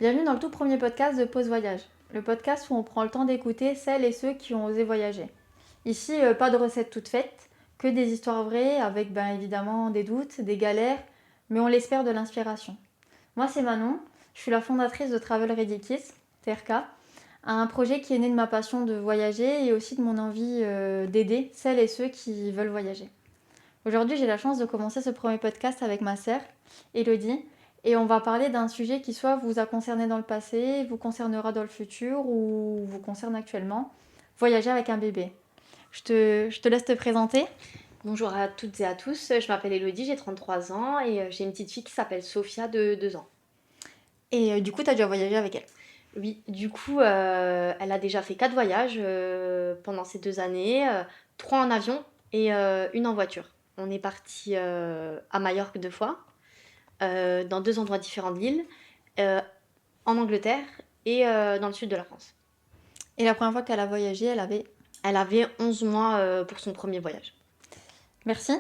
Bienvenue dans le tout premier podcast de Pause Voyage, le podcast où on prend le temps d'écouter celles et ceux qui ont osé voyager. Ici, pas de recettes toutes faites, que des histoires vraies avec évidemment des doutes, des galères, mais on l'espère de l'inspiration. Moi c'est Manon, je suis la fondatrice de Travel Ready Kids, TRK, un projet qui est né de ma passion de voyager et aussi de mon envie d'aider celles et ceux qui veulent voyager. Aujourd'hui, j'ai la chance de commencer ce premier podcast avec ma sœur, Elodie, et on va parler d'un sujet qui soit vous a concerné dans le passé, vous concernera dans le futur ou vous concerne actuellement, voyager avec un bébé. Je te laisse te présenter. Bonjour à toutes et à tous, je m'appelle Elodie, j'ai 33 ans et j'ai une petite fille qui s'appelle Sophia de 2 ans. Et du coup, tu as déjà voyagé avec elle. Oui, du coup, elle a déjà fait 4 voyages pendant ces 2 années, 3 en avion et une en voiture. On est parti à Majorque 2 fois, dans 2 endroits différents de l'île, en Angleterre et dans le sud de la France. Et la première fois qu'elle a voyagé, Elle avait 11 mois pour son premier voyage. Merci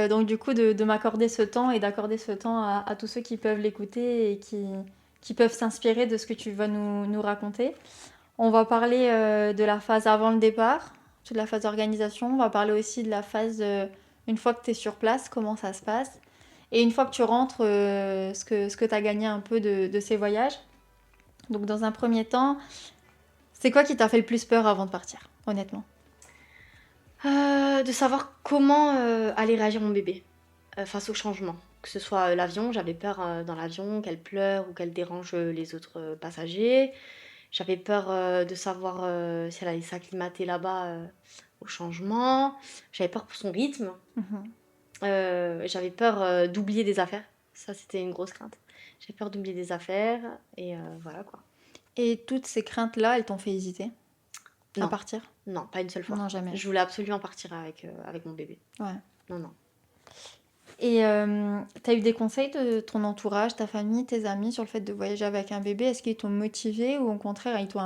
donc du coup de m'accorder ce temps et d'accorder ce temps à tous ceux qui peuvent l'écouter et qui peuvent s'inspirer de ce que tu vas nous raconter. On va parler de la phase avant le départ, toute la phase d'organisation. On va parler aussi de la phase une fois que tu es sur place, comment ça se passe. Et une fois que tu rentres, ce que tu as gagné un peu de ces voyages. Donc dans un premier temps, c'est quoi qui t'a fait le plus peur avant de partir, honnêtement? De savoir comment allait réagir mon bébé face au changement. Que ce soit l'avion, j'avais peur dans l'avion qu'elle pleure ou qu'elle dérange les autres passagers. J'avais peur de savoir si elle allait s'acclimater là-bas au changement. J'avais peur pour son rythme. Mhm. J'avais peur d'oublier des affaires. Ça, c'était une grosse crainte. J'avais peur d'oublier des affaires et voilà quoi. Et toutes ces craintes-là, elles t'ont fait hésiter à Non, partir? non, pas une seule fois. Non, jamais. Je voulais absolument partir avec mon bébé. Ouais. Non, non. Et tu as eu des conseils de ton entourage, ta famille, tes amis sur le fait de voyager avec un bébé? Est-ce qu'ils t'ont motivé ou au contraire, ils t'ont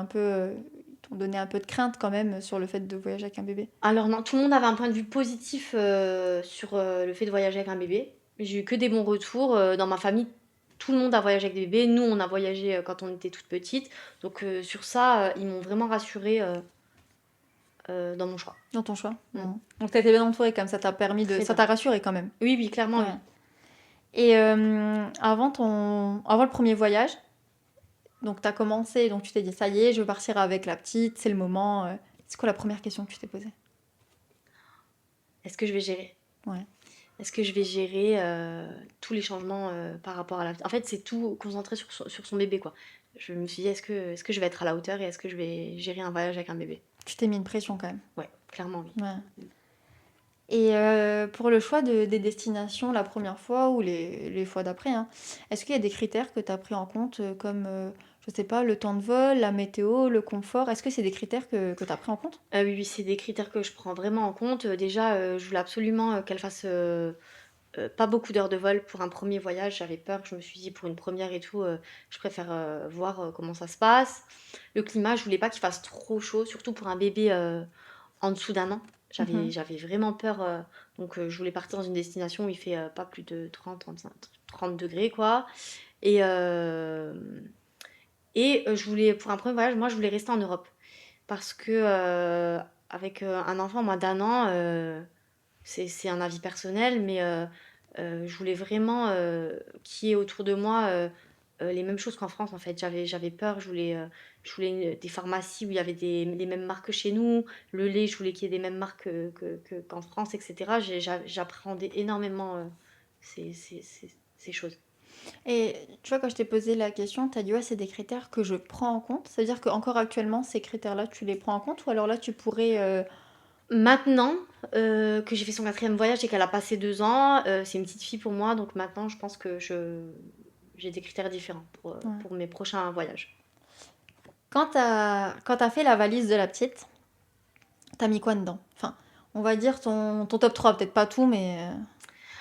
donné un peu de crainte quand même sur le fait de voyager avec un bébé? Alors non, tout le monde avait un point de vue positif sur le fait de voyager avec un bébé. J'ai eu que des bons retours. Dans ma famille, tout le monde a voyagé avec des bébés. Nous, on a voyagé quand on était toute petite. Donc sur ça, ils m'ont vraiment rassurée dans mon choix. Dans ton choix? Mm. Donc t'as été bien entourée comme ça t'a Très ça bien. t'a rassuré quand même. Oui, oui, clairement, Ouais. oui. Et avant le premier voyage, donc t'as commencé, donc tu t'es dit ça y est, je veux partir avec la petite, c'est le moment. C'est quoi la première question que tu t'es posée? Est-ce que je vais gérer? Ouais. Est-ce que je vais gérer tous les changements par rapport à la... En fait, c'est tout concentré sur son bébé, quoi. Je me suis dit, est-ce que je vais être à la hauteur et est-ce que je vais gérer un voyage avec un bébé? Tu t'es mis une pression quand même. Ouais, clairement, oui. Ouais. Et pour le choix des destinations la première fois ou les fois d'après, hein, est-ce qu'il y a des critères que tu as pris en compte comme, je sais pas, le temps de vol, la météo, le confort? Est-ce que c'est des critères que tu as pris en compte? Oui, oui, c'est des critères que je prends vraiment en compte. Déjà, je voulais absolument qu'elle fasse pas beaucoup d'heures de vol pour un premier voyage. J'avais peur, je me suis dit pour une première et tout, je préfère voir comment ça se passe. Le climat, je voulais pas qu'il fasse trop chaud, surtout pour un bébé en dessous d'un an. Mhm. J'avais vraiment peur. Donc, je voulais partir dans une destination où il fait pas plus de 30 degrés, quoi. Et, euh, je voulais, pour un premier voyage, moi, je voulais rester en Europe. Parce que avec un enfant, moi, d'un an, c'est un avis personnel, mais je voulais vraiment qu'il y ait autour de moi les mêmes choses qu'en France, en fait. J'avais peur, je voulais des pharmacies où il y avait les mêmes marques que chez nous. Le lait, je voulais qu'il y ait des mêmes marques qu'en France, etc. J'appréhendais énormément ces choses. Et tu vois, quand je t'ai posé la question, tu as dit ouais, c'est des critères que je prends en compte. C'est-à-dire qu'encore actuellement, ces critères-là, tu les prends en compte ou alors là, tu pourrais. Maintenant que j'ai fait son quatrième voyage et qu'elle a passé 2 ans, c'est une petite fille pour moi, donc maintenant je pense que j'ai des critères différents Ouais. pour mes prochains voyages. Quand t'as fait la valise de la petite, t'as mis quoi dedans? Enfin, on va dire ton top 3 peut-être pas tout, mais.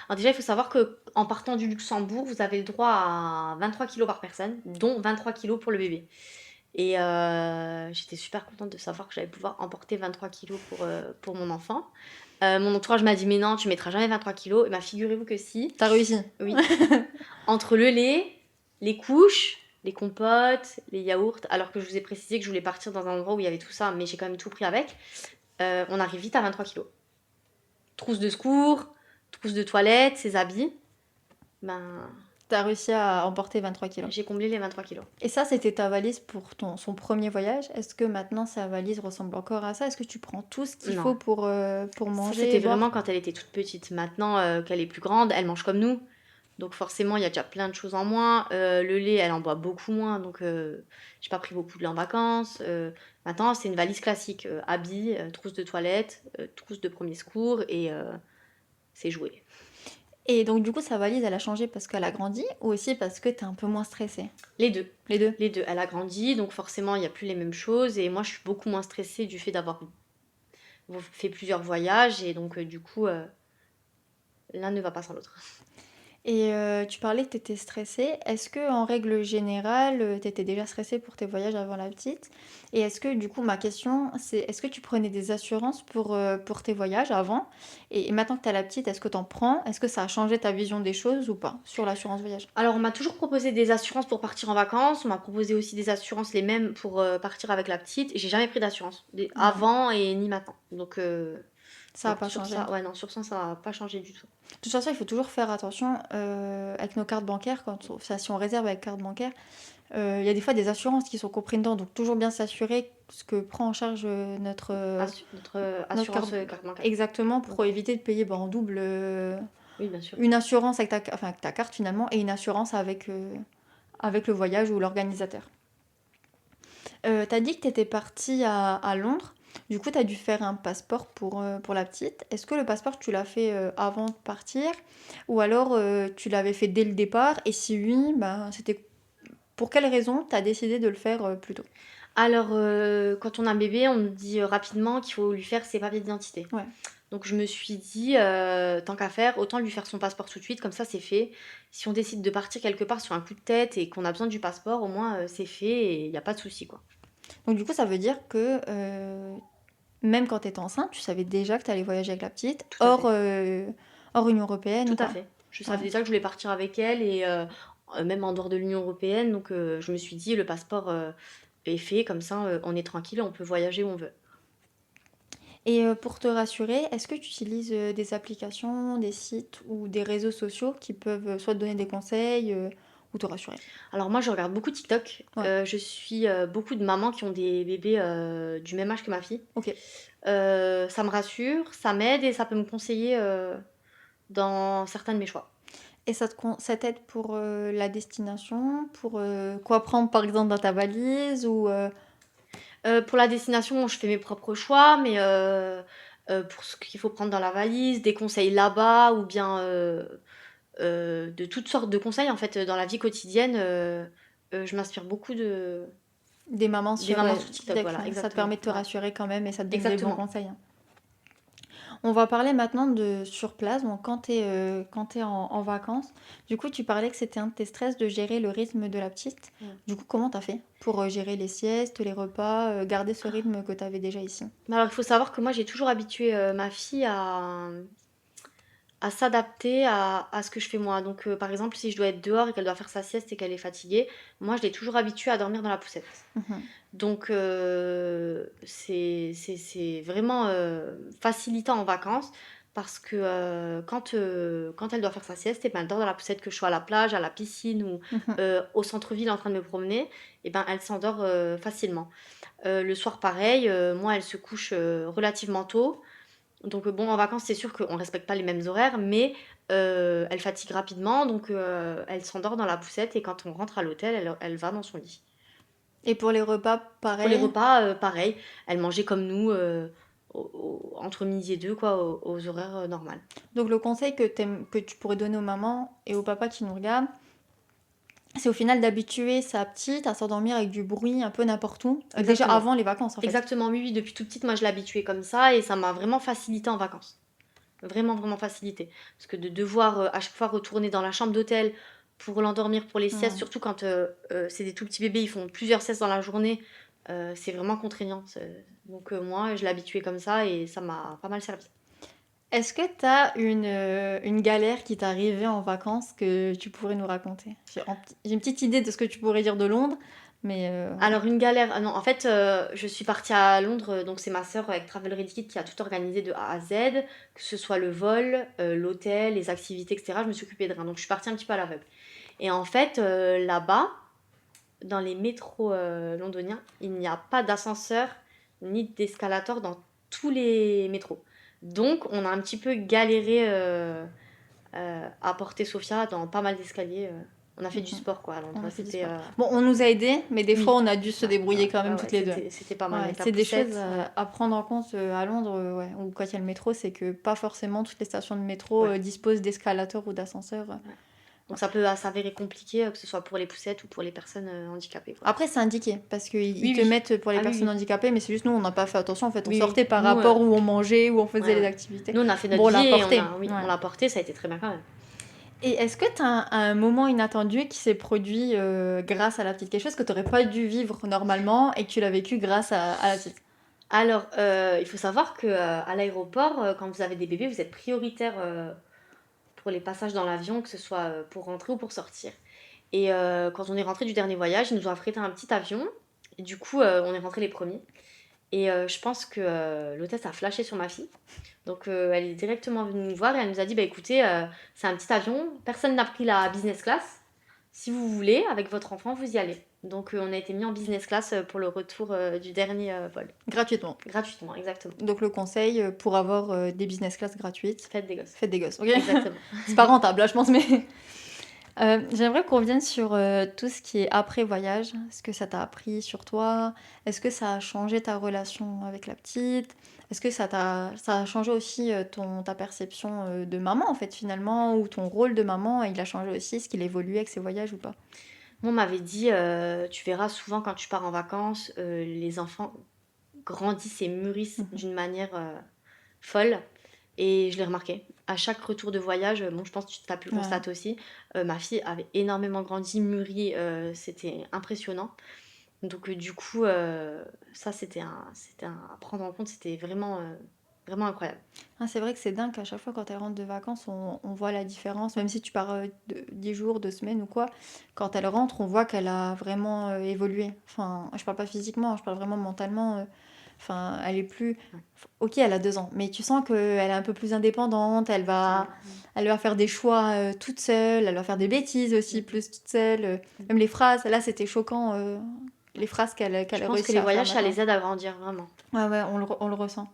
Alors déjà, il faut savoir que en partant du Luxembourg, vous avez le droit à 23 kilos par personne, dont 23 kilos pour le bébé. Et j'étais super contente de savoir que j'allais pouvoir emporter 23 kilos pour mon enfant. Mon entourage m'a dit mais non, tu mettras jamais 23 kilos. Et bien figurez-vous que si. T'as réussi. Oui. Entre le lait, les couches, les compotes, les yaourts, alors que je vous ai précisé que je voulais partir dans un endroit où il y avait tout ça, mais j'ai quand même tout pris avec. On arrive vite à 23 kilos. Trousse de secours, trousse de toilette, ses habits. Ben, T'as réussi à emporter 23 kilos. j'ai comblé les 23 kilos. Et ça, c'était ta valise pour son premier voyage. Est-ce que maintenant sa valise ressemble encore à ça? Est-ce que tu prends tout ce qu'il faut Non. pour Ça, manger c'était et boire? vraiment quand elle était toute petite. Maintenant qu'elle est plus grande, elle mange comme nous. Donc forcément, il y a déjà plein de choses en moins. Le lait, elle en boit beaucoup moins. Donc j'ai pas pris beaucoup de lait en vacances. Maintenant, c'est une valise classique. Habits, trousse de toilette, trousse de premier secours et c'est joué. Et donc, du coup, sa valise, elle a changé parce qu'elle a grandi ou aussi parce que t'es un peu moins stressée? Les deux. Les deux. Les deux. Elle a grandi, donc forcément, il n'y a plus les mêmes choses. Et moi, je suis beaucoup moins stressée du fait d'avoir fait plusieurs voyages. Et donc, du coup, l'un ne va pas sans l'autre. Et tu parlais que tu étais stressée. Est-ce que en règle générale, tu étais déjà stressée pour tes voyages avant la petite? Et est-ce que du coup, ma question, c'est est-ce que tu prenais des assurances pour tes voyages avant? Et maintenant que tu as la petite, est-ce que tu en prends? Est-ce que ça a changé ta vision des choses ou pas sur l'assurance voyage? Alors, on m'a toujours proposé des assurances pour partir en vacances. On m'a proposé aussi des assurances les mêmes pour partir avec la petite. J'ai jamais pris d'assurance. Ouais, Avant et ni maintenant. Donc, ça n'a non, pas sur changé. ça, ouais, non, sur ça n'a pas changé du tout. De toute façon, il faut toujours faire attention avec nos cartes bancaires, enfin, si on réserve avec carte bancaire. Il y a des fois des assurances qui sont comprises dedans, donc toujours bien s'assurer ce que prend en charge Notre notre assurance carte. carte bancaire. Exactement, pour Ok. éviter de payer en double Oui, bien sûr. une assurance avec ta carte finalement et une assurance avec le voyage ou l'organisateur. T'as dit que t'étais partie à Londres, du coup t'as dû faire un passeport pour la petite. Est-ce que le passeport tu l'as fait avant de partir ou alors tu l'avais fait dès le départ et si oui, ben, c'était pour quelle raison t'as décidé de le faire plus tôt? Alors, quand on a un bébé, on nous dit rapidement qu'il faut lui faire ses papiers d'identité. Ouais. Donc, je me suis dit, tant qu'à faire, autant lui faire son passeport tout de suite, comme ça c'est fait. Si on décide de partir quelque part sur un coup de tête et qu'on a besoin du passeport, au moins c'est fait et il n'y a pas de souci, quoi. Donc du coup ça veut dire que même quand t'étais enceinte, tu savais déjà que t'allais voyager avec la petite, Tout à fait. hors Union européenne Tout ou à pas? fait. Je Ouais. savais déjà que je voulais partir avec elle et même en dehors de l'Union européenne. Donc, je me suis dit, le passeport est fait, comme ça on est tranquille, on peut voyager où on veut. Et pour te rassurer, est-ce que tu utilises des applications, des sites ou des réseaux sociaux qui peuvent soit te donner des conseils ou te rassurer? Alors moi, je regarde beaucoup TikTok. Ouais, Je suis beaucoup de mamans qui ont des bébés du même âge que ma fille. ok. Ça me rassure, ça m'aide et ça peut me conseiller dans certains de mes choix. Et ça t'aide pour la destination, pour quoi prendre par exemple dans ta valise ou Pour la destination, je fais mes propres choix, mais pour ce qu'il faut prendre dans la valise, des conseils là-bas ou bien de toutes sortes de conseils en fait dans la vie quotidienne, je m'inspire beaucoup des mamans des sur mamans sur TikTok, TikTok, voilà, ça te exactement. permet de te Ouais. rassurer quand même et ça te donne des bons Exactement. conseils, hein. On va parler maintenant de sur place, donc quand t'es en vacances. Du coup, tu parlais que c'était un de tes stress de gérer le rythme de la petite. Mm. Du coup, comment t'as fait pour gérer les siestes, les repas, garder ce rythme que t'avais déjà ici? Mais alors, il faut savoir que moi, j'ai toujours habitué ma fille à s'adapter à ce que je fais moi. Donc, par exemple, si je dois être dehors et qu'elle doit faire sa sieste et qu'elle est fatiguée, moi, je l'ai toujours habituée à dormir dans la poussette. Mhm. Donc, c'est vraiment facilitant en vacances parce que quand elle doit faire sa sieste, et ben, elle dort dans la poussette, que je sois à la plage, à la piscine ou Mhm. au centre-ville en train de me promener, et ben, elle s'endort facilement. Le soir, pareil, moi, elle se couche relativement tôt. Donc, bon, en vacances, c'est sûr qu'on ne respecte pas les mêmes horaires, mais elle fatigue rapidement, donc elle s'endort dans la poussette et quand on rentre à l'hôtel, elle va dans son lit. Et pour les repas, Pour les pareil. repas, pareil, elle mangeait comme nous, entre midi et deux, quoi, aux horaires normales. Donc le conseil que tu pourrais donner aux mamans et aux papas qui nous regardent, c'est au final d'habituer sa petite à s'endormir avec du bruit un peu n'importe où, déjà Exactement. avant les vacances en fait. Exactement, oui, oui, depuis toute petite, moi je l'ai habituée comme ça et ça m'a vraiment facilité en vacances. Vraiment, vraiment facilité. Parce que de devoir à chaque fois retourner dans la chambre d'hôtel pour l'endormir pour les siestes, Hmm. surtout quand c'est des tout petits bébés, ils font plusieurs siestes dans la journée, c'est vraiment contraignant. Donc moi, je l'ai habituée comme ça et ça m'a pas mal servi. Est-ce que tu as une galère qui t'est arrivée en vacances que tu pourrais nous raconter? J'ai une petite idée de ce que tu pourrais dire de Londres, mais ouais. Alors une galère, ah non, en fait, je suis partie à Londres, donc c'est ma sœur avec Travel Redicket qui a tout organisé de A à Z, que ce soit le vol, l'hôtel, les activités, etc. Je me suis occupée de rien, donc je suis partie un petit peu à l'aveugle. Et en fait, là-bas, dans les métros londoniens, il n'y a pas d'ascenseur ni d'escalator dans tous les métros. Donc on a un petit peu galéré à porter Sophia dans pas mal d'escaliers. On a fait du Mhm. sport quoi à Londres. On a fait du C'était sport. Bon, on nous a aidés, mais des fois oui. on a dû se Ouais, débrouiller ouais, quand même ouais, ouais, toutes les deux. c'était pas mal Ouais, avec la c'est des choses poussette. Ouais, à prendre en compte à Londres, ouais, ou quand il y a le métro, c'est que pas forcément toutes les stations de métro ouais, disposent d'escalators ou d'ascenseurs. ouais. Donc ça peut s'avérer compliqué, que ce soit pour les poussettes ou pour les personnes handicapées quoi. Après, c'est indiqué, parce qu'ils Oui, te oui. mettent pour les Ah oui, personnes oui. handicapées, mais c'est juste nous, on n'a pas fait attention. En fait, on Oui, oui. sortait par Nous, rapport où on mangeait, où on faisait ouais, les ouais. activités. Nous, on a fait notre Bon, on l'a vie et porté. oui, Ouais. on l'a porté, ça a été très bien quand même. Et est-ce que tu as un moment inattendu qui s'est produit grâce à la petite? Quelque chose que tu n'aurais pas dû vivre normalement et que tu l'as vécu grâce à la petite? Alors, il faut savoir que à l'aéroport, quand vous avez des bébés, vous êtes prioritaire pour les passages dans l'avion, que ce soit pour rentrer ou pour sortir. Et quand on est rentré du dernier voyage, ils nous ont affrété un petit avion. Et du coup, on est rentré les premiers. Et je pense que l'hôtesse a flashé sur ma fille. Donc elle est directement venue nous voir et elle nous a dit bah écoutez, c'est un petit avion, personne n'a pris la business class. Si vous voulez, avec votre enfant, vous y allez. Donc on a été mis en business class pour le retour du dernier vol. Gratuitement. Gratuitement, exactement. Donc le conseil pour avoir des business class gratuites, Faites des gosses. faites des gosses. Ok. Exactement. C'est pas rentable, là, je pense, mais j'aimerais qu'on revienne sur tout ce qui est après voyage. Est-ce que ça t'a appris sur toi? Est-ce que ça a changé ta relation avec la petite? Est-ce que ça a changé aussi ta perception de maman, en fait, finalement, ou ton rôle de maman, il a changé aussi? Est-ce qu'il évolue avec ses voyages ou pas? Moi, on m'avait dit, tu verras souvent quand tu pars en vacances, les enfants grandissent et mûrissent Mhm. d'une manière folle. Et je l'ai remarqué. À chaque retour de voyage, bon, je pense que tu as pu le Ouais. constater aussi, ma fille avait énormément grandi, mûri, c'était impressionnant. Donc du coup, ça c'était à prendre en compte, c'était vraiment, vraiment incroyable. Ah, c'est vrai que c'est dingue qu'à chaque fois quand elle rentre de vacances, on voit la différence. Même si tu pars 10 jours, 2 semaines ou quoi, quand elle rentre, on voit qu'elle a vraiment évolué. Enfin, je parle pas physiquement, je parle vraiment mentalement. Enfin, elle est plus. Ouais. Ok, elle a 2 ans, mais tu sens qu'elle est un peu plus indépendante. Ouais. Elle va faire des choix toute seule. Elle va faire des bêtises aussi, Mhm. plus toute seule. Mhm. Même les phrases, là, c'était choquant. Les Ouais. phrases Je qu'elle pense que réussit les à faire voyages, ça maintenant. les aide à grandir vraiment. Ouais, ouais, on le ressent.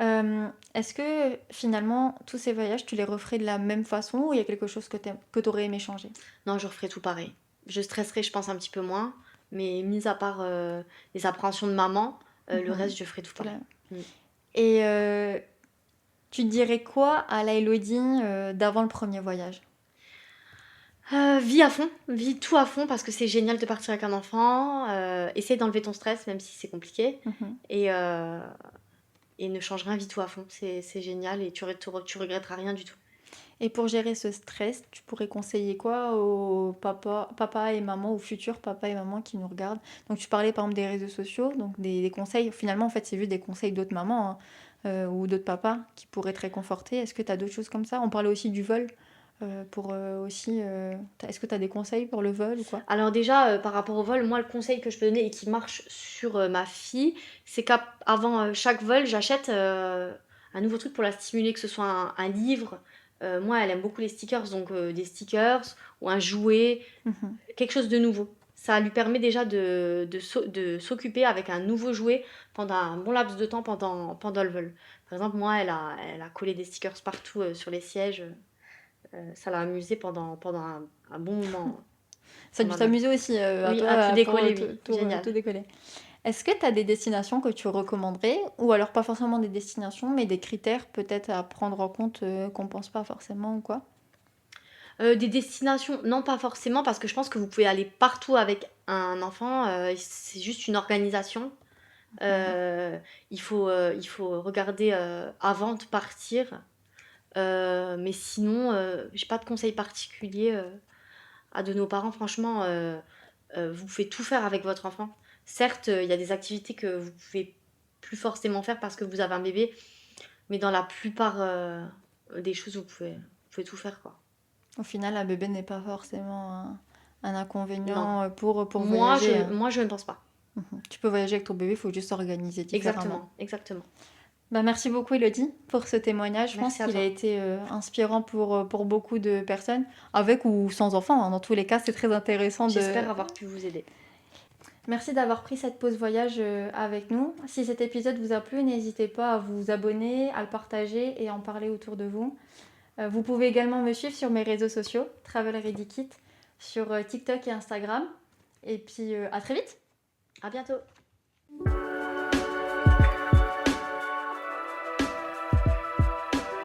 Est-ce que finalement, tous ces voyages, tu les referais de la même façon ou il y a quelque chose que tu aurais aimé changer? Non, je referai tout pareil. Je stresserai, je pense, un petit peu moins, mais mis à part les appréhensions de maman, le Mhm. reste, je ferai tout C'est pareil. la- Mm. Et tu dirais quoi à la Elodie d'avant le premier voyage? Vis à fond, vis tout à fond parce que c'est génial de partir avec un enfant. Essaye d'enlever ton stress, même si c'est compliqué. Mhm. Et, euh, et ne change rien, vis tout à fond. C'est génial et tu regretteras rien du tout. Et pour gérer ce stress, tu pourrais conseiller quoi aux papa et maman, aux futurs papa et maman qui nous regardent? Donc tu parlais par exemple des réseaux sociaux, donc des conseils. Finalement, en fait, c'est juste des conseils d'autres mamans hein, ou d'autres papas qui pourraient te réconforter. Est-ce que tu as d'autres choses comme ça? On parlait aussi du vol. Pour aussi, est-ce que tu as des conseils pour le vol ou quoi? Alors déjà, par rapport au vol, moi le conseil que je peux donner et qui marche sur ma fille, c'est qu'avant chaque vol, j'achète un nouveau truc pour la stimuler, que ce soit un livre. Moi, elle aime beaucoup les stickers, donc des stickers ou un jouet, Mhm. quelque chose de nouveau. Ça lui permet déjà de s'occuper avec un nouveau jouet pendant un bon laps de temps pendant le vol. Par exemple, moi, elle a collé des stickers partout sur les sièges. Ça l'a amusée pendant un bon moment Ça a dû pendant le vol. t'amuser aussi à Oui, toi à tout pour décoller, oui. Génial. tout décoller. Est-ce que tu as des destinations que tu recommanderais ou alors pas forcément des destinations mais des critères peut-être à prendre en compte qu'on pense pas forcément ou quoi? Des destinations, non pas forcément, parce que je pense que vous pouvez aller partout avec un enfant. C'est juste une organisation. Mhm. Il faut regarder avant de partir. Mais sinon, j'ai pas de conseils particuliers à donner aux parents. Franchement, vous pouvez tout faire avec votre enfant. Certes, il y a des activités que vous pouvez plus forcément faire parce que vous avez un bébé. Mais dans la plupart des choses, vous pouvez tout faire, quoi. Au final, un bébé n'est pas forcément un Non. inconvénient pour voyager, hein. Moi, je ne pense pas. Tu peux voyager avec ton bébé, il faut juste s'organiser différemment. Exactement. Bah, merci beaucoup Elodie pour ce témoignage. Je pense Merci à qu'il a toi. été inspirant pour beaucoup de personnes, avec ou sans enfants, hein. Dans tous les cas, c'est très intéressant J'espère avoir pu vous aider. Merci d'avoir pris cette pause voyage avec nous. Si cet épisode vous a plu, n'hésitez pas à vous abonner, à le partager et à en parler autour de vous. Vous pouvez également me suivre sur mes réseaux sociaux, Travel Ready Kit, sur TikTok et Instagram. Et puis à très vite. À bientôt.